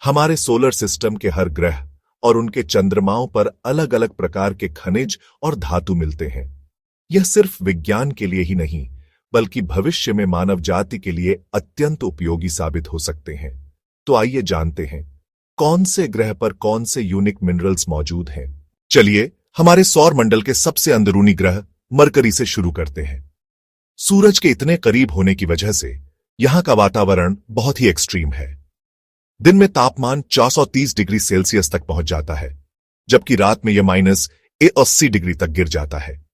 हमारे solar system के हर ग्रह और उनके चंद्रमाओं पर अलग अलग प्रकार के खनिज और धातु मिलते हैं। यह सिर्फ विज्ञान के लिए ही नहीं, बल्कि भविष्य में मानव जाति के लिए अत्यंत उपयोगी साबित हो सकते हैं। तो आइए जानते हैं कौन से ग्रह पर कौन से यूनिक मिनरल्स मौजूद हैं। चलिए हमारे सौर मंडल के सबसे अंदरूनी ग्रह मरकरी से शुरू करते हैं। सूरज के इतने करीब होने की वजह से यहां का वातावरण बहुत ही एक्सट्रीम है। दिन में तापमान 430 डिग्री सेल्सियस तक पहुंच जाता है, जबकि रात में यह -80 डिग्री तक गिर जाता है।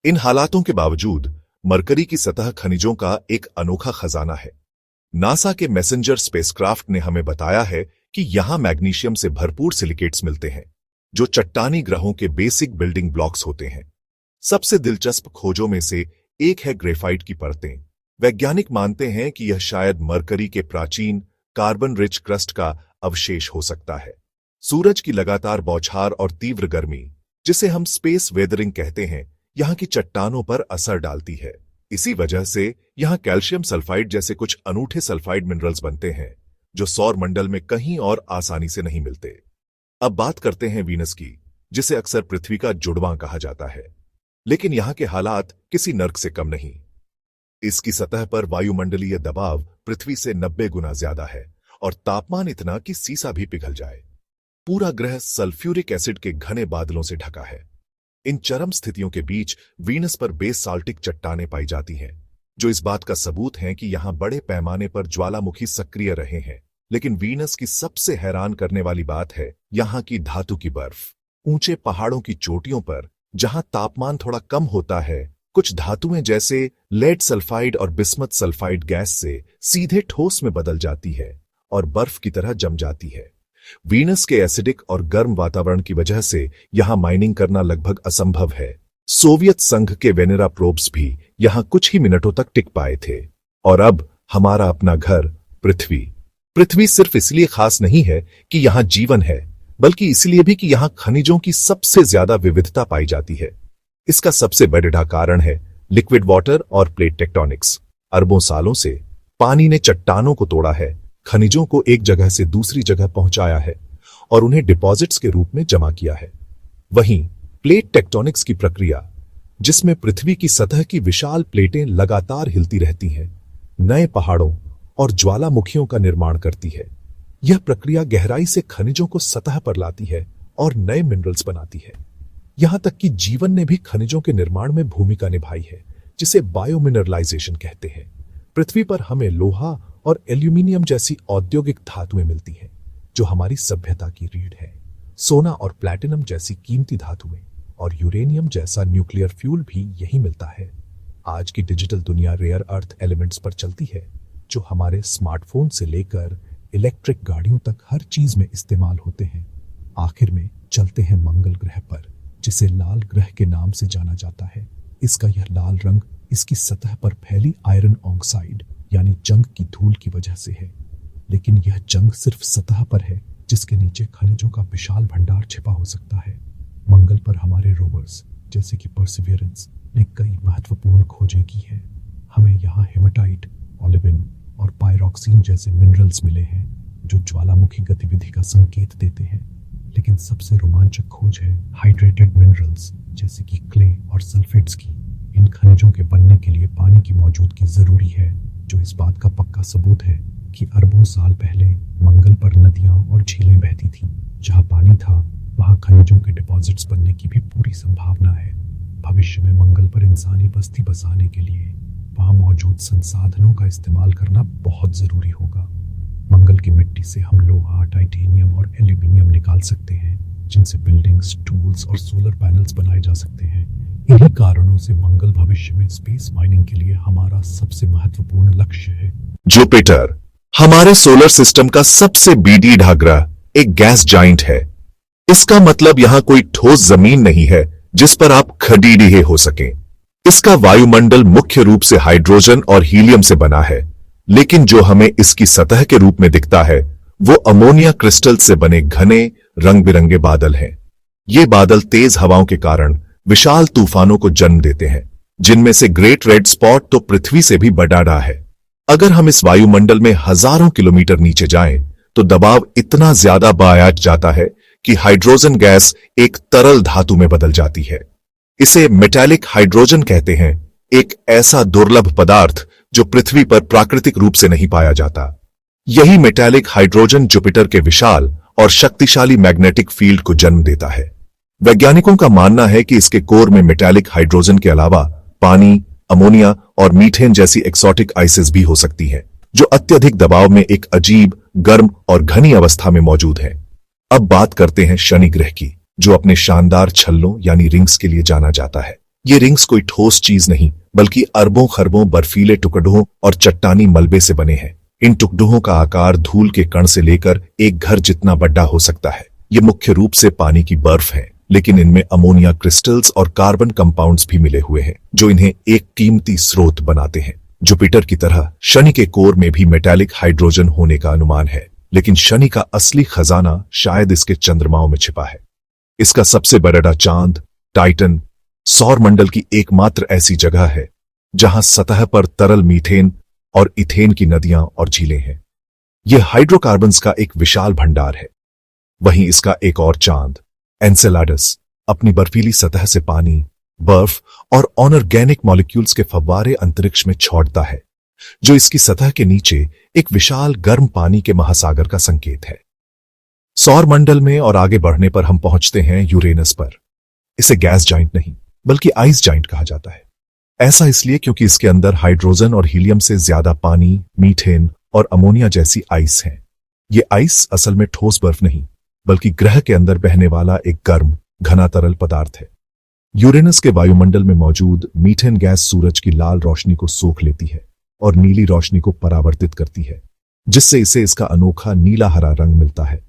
इन हालातों के बावजूद मरकरी की सतह खनिजों का एक अनोखा खजाना है। नासा के मैसेंजर स्पेसक्राफ्ट ने हमें बताया है कि यहां मैग्नीशियम से भरपूर सिलिकेट्स मिलते हैं, जो चट्टानी ग्रहों के बेसिक बिल्डिंग ब्लॉक्स होते हैं। सबसे दिलचस्प खोजों में से एक है ग्रेफाइट की परतें। वैज्ञानिक मानते हैं कि यह शायद मरकरी के प्राचीन कार्बन रिच क्रस्ट का अवशेष हो सकता है। सूरज की लगातार बौछार और तीव्र गर्मी, जिसे हम स्पेस वेदरिंग कहते हैं, यहां की चट्टानों पर असर डालती है। इसी वजह से यहां कैल्शियम सल्फाइड जैसे कुछ अनूठे सल्फाइड मिनरल्स बनते हैं, जो सौर मंडल में कहीं और आसानी से नहीं मिलते। अब बात करते हैं वीनस की, जिसे अक्सर पृथ्वी का जुड़वां कहा जाता है। लेकिन यहां के हालात किसी नर्क से कम नहीं। इसकी सतह पर वायुमंडलीय दबाव पृथ्वी से 90 गुना ज्यादा है और तापमान इतना कि सीसा भी पिघल जाए। पूरा ग्रह सल्फ्यूरिक एसिड के घने बादलों से ढका है। इन चरम स्थितियों के बीच वीनस पर बेसाल्टिक चट्टानें पाई जाती हैं, जो इस बात का सबूत हैं कि यहां बड़े पैमाने पर ज्वालामुखी सक्रिय रहे हैं। लेकिन वीनस की सबसे हैरान करने वाली बात है यहां की धातु की बर्फ। ऊंचे पहाड़ों की चोटियों पर जहां तापमान थोड़ा कम होता है, कुछ धातुएं जैसे लेड सल्फाइड और बिस्मथ सल्फाइड गैस से सीधे ठोस में बदल जाती है और बर्फ की तरह जम जाती है। वीनस के एसिडिक और गर्म वातावरण की वजह से यहां माइनिंग करना लगभग असंभव है। सोवियत संघ के वेनेरा प्रोब्स भी यहां कुछ ही मिनटों तक टिक पाए थे। और अब हमारा अपना घर पृथ्वी सिर्फ इसलिए खास नहीं है कि यहां जीवन है, बल्कि इसलिए भी कि यहां खनिजों की सबसे ज्यादा विविधता पाई जाती है। इसका सबसे बड़ा कारण है लिक्विड वाटर और प्लेट टेक्टोनिक्स। अरबों सालों से पानी ने चट्टानों को तोड़ा है, खनिजों को एक जगह से दूसरी जगह पहुंचाया है और उन्हें डिपॉजिट्स के रूप में जमा किया है। वहीं प्लेट टेक्टोनिक्स की प्रक्रिया, जिसमें पृथ्वी की सतह की विशाल प्लेटें लगातार हिलती रहती हैं, नए पहाड़ों और ज्वालामुखियों का निर्माण करती है। यह प्रक्रिया गहराई से खनिजों को सतह पर लाती है और नए मिनरल्स बनाती है। यहां तक कि जीवन ने भी खनिजों के निर्माण में भूमिका निभाई है, जिसे बायोमिनरलाइजेशन कहते हैं। पृथ्वी पर हमें लोहा और एल्यूमिनियम जैसी औद्योगिक धातुएं मिलती हैं, जो हमारी सभ्यता की रीढ़ है। सोना और प्लैटिनम जैसी कीमती धातुएं और यूरेनियम जैसा न्यूक्लियर फ्यूल भी यही मिलता है। आज की डिजिटल दुनिया रेयर अर्थ एलिमेंट्स पर चलती है, जो हमारे स्मार्टफोन से लेकर इलेक्ट्रिक गाड़ियों तक हर चीज में इस्तेमाल होते हैं। आखिर में चलते हैं मंगल ग्रह पर, जिसे लाल ग्रह के नाम से जाना जाता है। इसका यह लाल रंग इसकी सतह पर फैली आयरन ऑक्साइड यानी जंग की धूल की वजह से है। लेकिन यह जंग सिर्फ सतह पर है, जिसके नीचे खनिजों का विशाल भंडार छिपा हो सकता है। मंगल पर हमारे रोवर्स जैसे कि परसिवियरेंस ने कई महत्वपूर्ण खोजें की हैं। हमें यहाँ हेमाटाइट, ओलिविन और पायरोक्सिन जैसे मिनरल्स मिले हैं, जो ज्वालामुखी गतिविधि का संकेत देते हैं। लेकिन सबसे रोमांचक खोज है हाइड्रेटेड मिनरल्स जैसे कि क्ले और सल्फेट्स की। इन खनिजों के बनने के लिए पानी की मौजूदगी जरूरी है, जो इस बात का पक्का सबूत है कि अरबों साल पहले मंगल पर नदियां और झीलें बहती थीं। जहां पानी था, वहां खनिजों के डिपॉजिट्स बनने की भी पूरी संभावना है। भविष्य में मंगल पर इंसानी बस्ती बसाने के लिए वहां मौजूद संसाधनों का इस्तेमाल करना बहुत जरूरी होगा। मंगल की मिट्टी से हम लोहा, टाइटेनियम और एल्यूमिनियम निकाल सकते हैं, जिनसे बिल्डिंग्स, टूल्स और सोलर पैनल्स बनाए जा सकते हैं। इन्हीं कारणों से मंगल भविष्य में स्पेस माइनिंग के लिए हमारा सबसे महत्वपूर्ण लक्ष्य है। जुपिटर हमारे सोलर सिस्टम का सबसे बीडीढ़ा ग्रह एक गैस जाइंट है। इसका मतलब यहां कोई ठोस जमीन नहीं है जिस पर आप खड़ीडीहे हो सकें। इसका वायुमंडल मुख्य रूप से हाइड्रोजन और हीलियम से बना है, लेकिन जो हमें इसकी सतह के रूप में दिखता है वो अमोनिया क्रिस्टल से बने घने रंग बिरंगे बादल हैं। ये बादल तेज हवाओं के कारण विशाल तूफानों को जन्म देते हैं, जिनमें से ग्रेट रेड स्पॉट तो पृथ्वी से भी बड़ा है। अगर हम इस वायुमंडल में हजारों किलोमीटर नीचे जाएं, तो दबाव इतना ज्यादा बढ़ जाता है कि हाइड्रोजन गैस एक तरल धातु में बदल जाती है। इसे मेटालिक हाइड्रोजन कहते हैं, एक ऐसा दुर्लभ पदार्थ जो पृथ्वी पर प्राकृतिक रूप से नहीं पाया जाता। यही मेटालिक हाइड्रोजन जुपिटर के विशाल और शक्तिशाली मैग्नेटिक फील्ड को जन्म देता है। वैज्ञानिकों का मानना है कि इसके कोर में मेटालिक हाइड्रोजन के अलावा पानी, अमोनिया और मीथेन जैसी एक्सोटिक आइसेस भी हो सकती हैं, जो अत्यधिक दबाव में एक अजीब, गर्म और घनी अवस्था में मौजूद है। अब बात करते हैं शनि ग्रह की, जो अपने शानदार छल्लों यानी रिंग्स के लिए जाना जाता है। ये रिंग्स कोई ठोस चीज नहीं, बल्कि अरबों खरबों बर्फीले टुकड़ों और चट्टानी मलबे से बने हैं। इन टुकड़ों का आकार धूल के कण से लेकर एक घर जितना बड़ा हो सकता है। ये मुख्य रूप से पानी की बर्फ है, लेकिन इनमें अमोनिया क्रिस्टल्स और कार्बन कंपाउंड्स भी मिले हुए हैं, जो इन्हें एक कीमती स्रोत बनाते हैं। जुपिटर की तरह शनि के कोर में भी मेटालिक हाइड्रोजन होने का अनुमान है, लेकिन शनि का असली खजाना शायद इसके चंद्रमाओं में छिपा है। इसका सबसे बड़ा चांद टाइटन सौरमंडल की एकमात्र ऐसी जगह है जहां सतह पर तरल मीथेन और इथेन की नदियां और झीलें हैं। यह हाइड्रोकार्बन्स का एक विशाल भंडार है। वहीं इसका एक और चांद एनसेलाडस अपनी बर्फीली सतह से पानी, बर्फ और ऑर्गेनिक मॉलिक्यूल्स के फव्वारे अंतरिक्ष में छोड़ता है, जो इसकी सतह के नीचे एक विशाल गर्म पानी के महासागर का संकेत है। सौरमंडल में और आगे बढ़ने पर हम पहुंचते हैं यूरेनस पर। इसे गैस जाइंट नहीं, बल्कि आइस जाइंट कहा जाता है। ऐसा इसलिए क्योंकि इसके अंदर हाइड्रोजन और हीलियम से ज्यादा पानी, मीथेन और अमोनिया जैसी आइस है। ये आइस असल में ठोस बर्फ नहीं, बल्कि ग्रह के अंदर बहने वाला एक गर्म, घना तरल पदार्थ है। यूरेनस के वायुमंडल में मौजूद मीथेन गैस सूरज की लाल रोशनी को सोख लेती है और नीली रोशनी को परावर्तित करती है, जिससे इसे इसका अनोखा नीला हरा रंग मिलता है।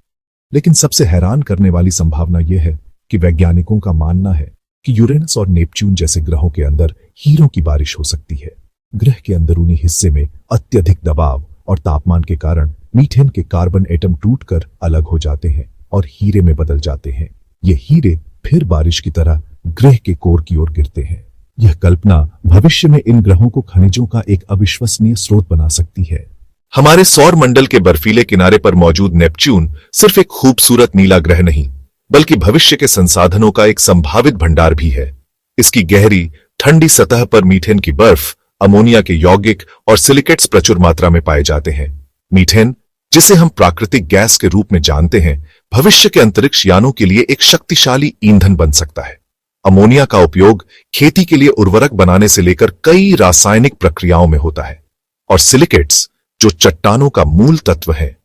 लेकिन सबसे हैरान करने वाली संभावना यह है कि वैज्ञानिकों का मानना है कि यूरेनस और नेपच्यून जैसे ग्रहों के अंदर हीरों की बारिश हो सकती है। ग्रह के अंदरूनी हिस्से में अत्यधिक दबाव और तापमान के कारण मीथेन के कार्बन एटम टूटकर अलग हो जाते हैं और हीरे में बदल जाते हैं। ये हीरे फिर बारिश की तरह ग्रह के कोर की ओर गिरते हैं। यह कल्पना भविष्य में इन ग्रहों को खनिजों का एक अविश्वसनीय स्रोत बना सकती है। हमारे सौर मंडल के बर्फीले किनारे पर मौजूद नेपच्यून सिर्फ एक खूबसूरत नीला ग्रह नहीं, बल्कि भविष्य के संसाधनों का एक संभावित भंडार भी है। इसकी गहरी, ठंडी सतह पर मीथेन की बर्फ, अमोनिया के यौगिक और सिलिकेट्स प्रचुर मात्रा में पाए जाते हैं। मीथेन, जिसे हम प्राकृतिक गैस के रूप में जानते हैं, भविष्य के अंतरिक्ष यानों के लिए एक शक्तिशाली ईंधन बन सकता है। अमोनिया का उपयोग खेती के लिए उर्वरक बनाने से लेकर कई रासायनिक प्रक्रियाओं में होता है, और सिलिकेट्स, जो चट्टानों का मूल तत्व है,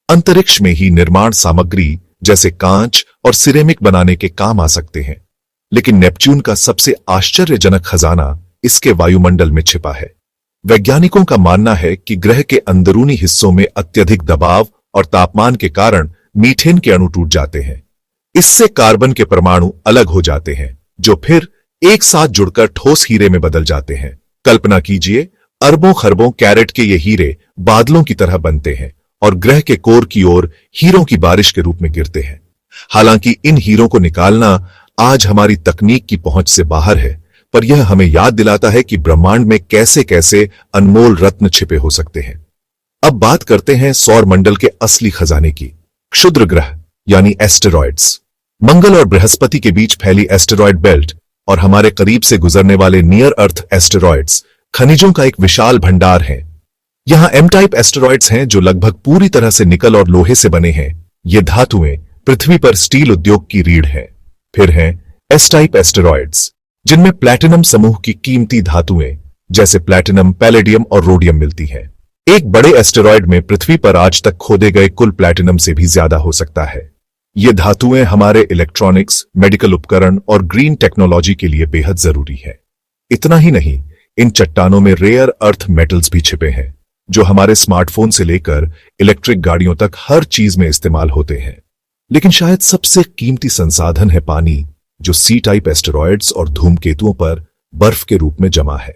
अंतरिक्ष में ही निर्माण सामग्री जैसे कांच और सिरेमिक बनाने के काम आ सकते हैं। लेकिन नेपच्यून का सबसे आश्चर्यजनक खजाना इसके वायुमंडल में छिपा है। वैज्ञानिकों का मानना है कि ग्रह के अंदरूनी हिस्सों में अत्यधिक दबाव और तापमान के कारण मीथेन के अणु टूट जाते हैं। इससे कार्बन के परमाणु अलग हो जाते हैं, जो फिर एक साथ जुड़कर ठोस हीरे में बदल जाते हैं। कल्पना कीजिए, अरबों खरबों कैरेट के ये हीरे बादलों की तरह बनते हैं और ग्रह के कोर की ओर हीरों की बारिश के रूप में गिरते हैं। हालांकि इन हीरों को निकालना आज हमारी तकनीक की पहुंच से बाहर है, पर यह हमें याद दिलाता है कि ब्रह्मांड में कैसे कैसे अनमोल रत्न छिपे हो सकते हैं। अब बात करते हैं सौर मंडल के असली खजाने की, क्षुद्र ग्रह यानी एस्टेरॉइड्स। मंगल और बृहस्पति के बीच फैली एस्टेरॉइड बेल्ट और हमारे करीब से गुजरने वाले नियर अर्थ एस्टेरॉइड्स खनिजों का एक विशाल भंडार है। यहां एम टाइप एस्टेरॉइड्स हैं जो लगभग पूरी तरह से निकल और लोहे से बने हैं। ये धातुएं पृथ्वी पर स्टील उद्योग की रीढ़ है। फिर हैं एस टाइप एस्टेरॉइड्स, जिनमें प्लैटिनम समूह की कीमती धातुएं जैसे प्लैटिनम, पैलेडियम और रोडियम मिलती हैं। एक बड़े एस्टेरॉइड में पृथ्वी पर आज तक खोदे गए कुल प्लैटिनम से भी ज्यादा हो सकता है। ये धातुएं हमारे इलेक्ट्रॉनिक्स, मेडिकल उपकरण और ग्रीन टेक्नोलॉजी के लिए बेहद जरूरी है। इतना ही नहीं, इन चट्टानों में रेयर अर्थ मेटल्स भी छिपे हैं, जो हमारे स्मार्टफोन से लेकर इलेक्ट्रिक गाड़ियों तक हर चीज में इस्तेमाल होते हैं। लेकिन शायद सबसे कीमती संसाधन है पानी, जो सी टाइप एस्टेरॉइड्स और धूमकेतुओं पर बर्फ के रूप में जमा है।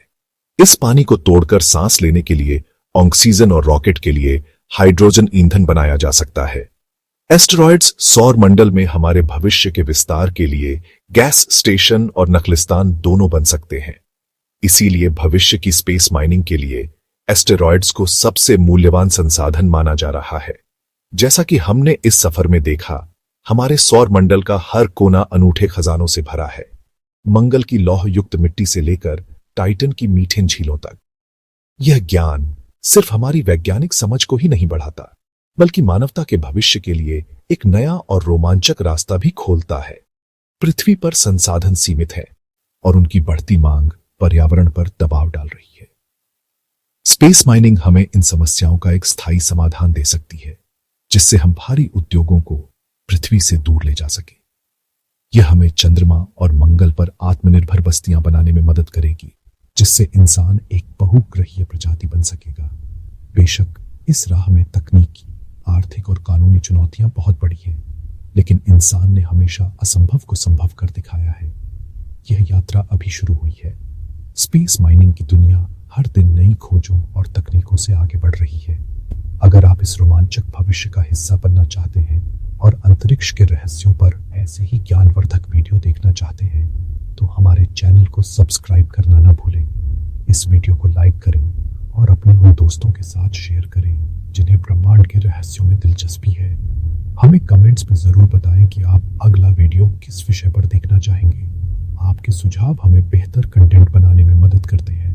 इस पानी को तोड़कर सांस लेने के लिए ऑक्सीजन और रॉकेट के लिए हाइड्रोजन ईंधन बनाया जा सकता है। एस्टेरॉइड्स सौर मंडल में हमारे भविष्य के विस्तार के लिए गैस स्टेशन और नखलिस्तान दोनों बन सकते हैं। इसीलिए भविष्य की स्पेस माइनिंग के लिए एस्टेरॉइड्स को सबसे मूल्यवान संसाधन माना जा रहा है। जैसा कि हमने इस सफर में देखा, हमारे सौर मंडल का हर कोना अनूठे खजानों से भरा है। मंगल की लौह युक्त मिट्टी से लेकर टाइटन की मीठेन झीलों तक। यह ज्ञान सिर्फ हमारी वैज्ञानिक समझ को ही नहीं बढ़ाता, बल्कि मानवता के भविष्य के लिए एक नया और रोमांचक रास्ता भी खोलता है। पृथ्वी पर संसाधन सीमित है और उनकी बढ़ती मांग पर्यावरण पर दबाव डाल रही है। स्पेस माइनिंग हमें इन समस्याओं का एक स्थायी समाधान दे सकती है, जिससे हम भारी उद्योगों को पृथ्वी से दूर ले जा सके। यह हमें चंद्रमा और मंगल पर आत्मनिर्भर बस्तियां बनाने में मदद करेगी, जिससे इंसान एक बहुग्रहीय प्रजाति बन सकेगा। बेशक इस राह में तकनीकी, आर्थिक और कानूनी चुनौतियां बहुत बड़ी हैं, लेकिन इंसान ने हमेशा असंभव को संभव कर दिखाया है। यह यात्रा अभी शुरू हुई है। स्पेस माइनिंग की दुनिया हर दिन नई खोजों और तकनीकों से आगे बढ़ रही है। अगर आप इस रोमांचक भविष्य का हिस्सा बनना चाहते हैं और अंतरिक्ष के रहस्यों पर ऐसे ही ज्ञानवर्धक वीडियो देखना चाहते हैं, तो हमारे चैनल को सब्सक्राइब करना ना भूलें। इस वीडियो को लाइक करें और अपने उन दोस्तों के साथ शेयर करें जिन्हें ब्रह्मांड के रहस्यों में दिलचस्पी है। हमें कमेंट्स में जरूर बताएं कि आप अगला वीडियो किस विषय पर देखना चाहेंगे। आपके सुझाव हमें बेहतर कंटेंट बनाने में मदद करते हैं।